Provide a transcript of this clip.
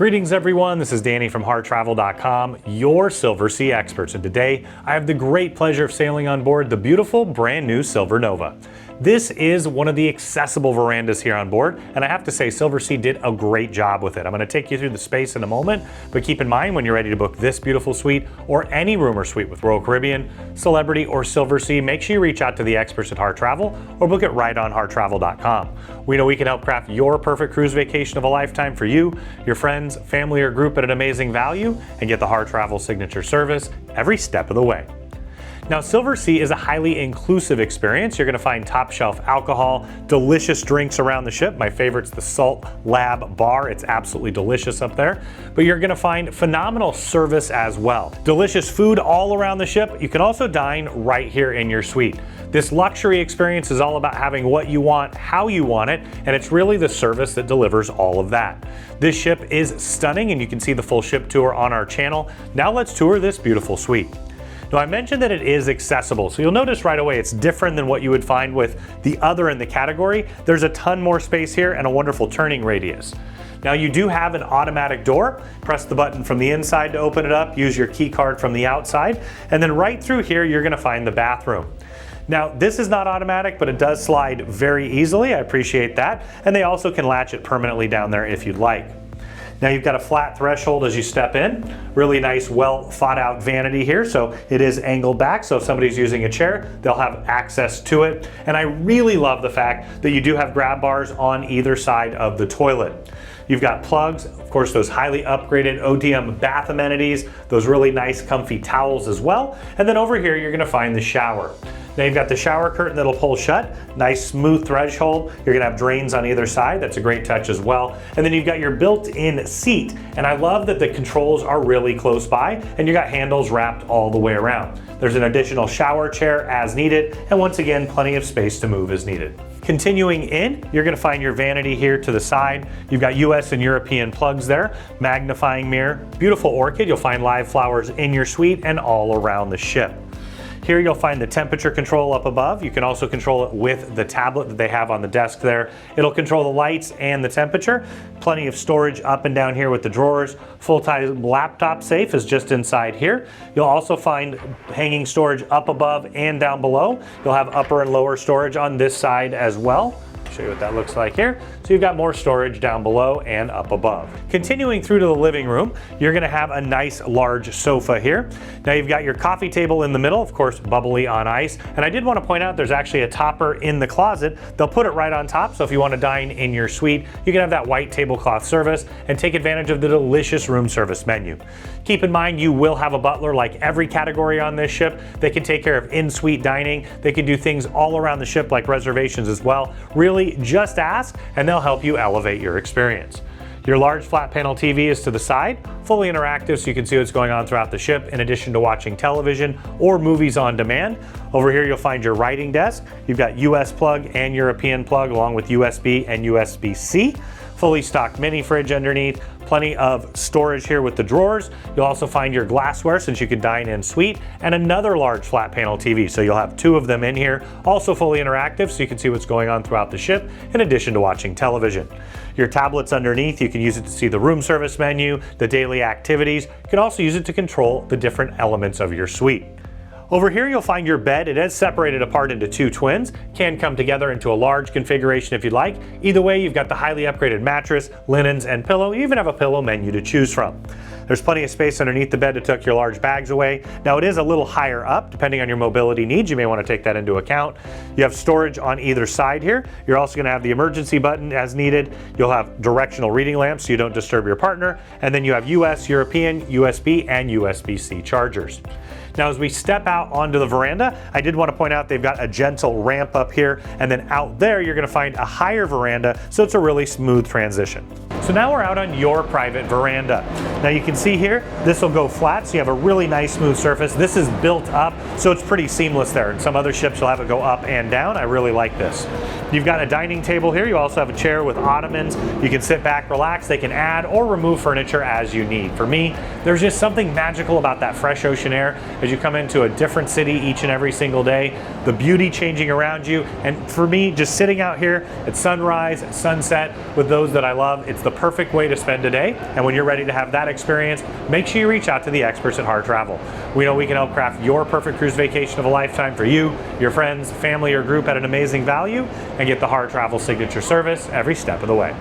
Greetings everyone, this is Danny from HarrTravel.com, your Silversea experts, and today I have the great pleasure of sailing on board the beautiful brand new Silver Nova. This is one of the accessible verandas here on board, and I have to say Silversea did a great job with it. I'm going to take you through the space in a moment, but keep in mind when you're ready to book this beautiful suite or any room or suite with Royal Caribbean, Celebrity, or Silversea, make sure you reach out to the experts at Harr Travel or book it right on HarrTravel.com. We know we can help craft your perfect cruise vacation of a lifetime for you, your friends, family, or group at an amazing value, and get the Harr Travel signature service every step of the way. Now, Silversea is a highly inclusive experience. You're going to find top shelf alcohol, delicious drinks around the ship. My favorite's the Salt Lab Bar. It's absolutely delicious up there. But you're going to find phenomenal service as well. Delicious food all around the ship. You can also dine right here in your suite. This luxury experience is all about having what you want, how you want it, and it's really the service that delivers all of that. This ship is stunning, and you can see the full ship tour on our channel. Now let's tour this beautiful suite. Now, I mentioned that it is accessible, so you'll notice right away it's different than what you would find with the other in the category. There's a ton more space here and a wonderful turning radius. Now, you do have an automatic door. Press the button from the inside to open it up, use your key card from the outside, and then right through here you're going to find the bathroom. Now, this is not automatic, but it does slide very easily. I appreciate that. And they also can latch it permanently down there if you'd like. Now, you've got a flat threshold as you step in. Really nice, well thought out vanity here. So it is angled back. So if somebody's using a chair, they'll have access to it. And I really love the fact that you do have grab bars on either side of the toilet. You've got plugs, of course, those highly upgraded ODM bath amenities, those really nice comfy towels as well. And then over here, you're going to find the shower. Now you've got the shower curtain that'll pull shut, nice smooth threshold. You're gonna have drains on either side. That's a great touch as well. And then you've got your built-in seat. And I love that the controls are really close by and you got handles wrapped all the way around. There's an additional shower chair as needed. And once again, plenty of space to move as needed. Continuing in, you're gonna find your vanity here to the side. You've got US and European plugs there, magnifying mirror, beautiful orchid. You'll find live flowers in your suite and all around the ship. Here you'll find the temperature control up above. You can also control it with the tablet that they have on the desk there. It'll control the lights and the temperature. Plenty of storage up and down here with the drawers. Full-size laptop safe is just inside here. You'll also find hanging storage up above and down below. You'll have upper and lower storage on this side as well. Show you what that looks like here. So you've got more storage down below and up above. Continuing through to the living room, you're gonna have a nice large sofa here. Now you've got your coffee table in the middle, of course, bubbly on ice. And I did want to point out there's actually a topper in the closet. They'll put it right on top. So if you want to dine in your suite, you can have that white tablecloth service and take advantage of the delicious room service menu. Keep in mind, you will have a butler like every category on this ship. They can take care of in-suite dining. They can do things all around the ship like reservations as well. Really, just ask and they'll help you elevate your experience. Your large flat panel TV is to the side, fully interactive so you can see what's going on throughout the ship in addition to watching television or movies on demand. Over here you'll find your writing desk. You've got US plug and European plug along with USB and USB-C. Fully stocked mini fridge underneath, plenty of storage here with the drawers. You'll also find your glassware since you can dine in suite, and another large flat panel TV. So you'll have two of them in here, also fully interactive so you can see what's going on throughout the ship in addition to watching television. Your tablet's underneath. You can use it to see the room service menu, the daily activities. You can also use it to control the different elements of your suite. Over here you'll find your bed. It is separated apart into two twins. Can come together into a large configuration if you'd like. Either way, you've got the highly upgraded mattress, linens, and pillow. You even have a pillow menu to choose from. There's plenty of space underneath the bed to tuck your large bags away. Now it is a little higher up, depending on your mobility needs. You may want to take that into account. You have storage on either side here. You're also going to have the emergency button as needed. You'll have directional reading lamps so you don't disturb your partner. And then you have US, European, USB, and USB-C chargers. Now, as we step out onto the veranda, I did want to point out they've got a gentle ramp up here, and then out there you're going to find a higher veranda, so it's a really smooth transition. So now we're out on your private veranda. Now you can see here, this will go flat, so you have a really nice smooth surface. This is built up, so it's pretty seamless there. In some other ships you'll have it go up and down. I really like this. You've got a dining table here. You also have a chair with ottomans. You can sit back, relax. They can add or remove furniture as you need. For me, there's just something magical about that fresh ocean air as you come into a different city each and every single day, the beauty changing around you. And for me, just sitting out here at sunrise, sunset with those that I love, it's the perfect way to spend a day. And when you're ready to have that experience, make sure you reach out to the experts at Harr Travel. We know we can help craft your perfect cruise vacation of a lifetime for you, your friends, family, or group at an amazing value, and get the Harr Travel signature service every step of the way.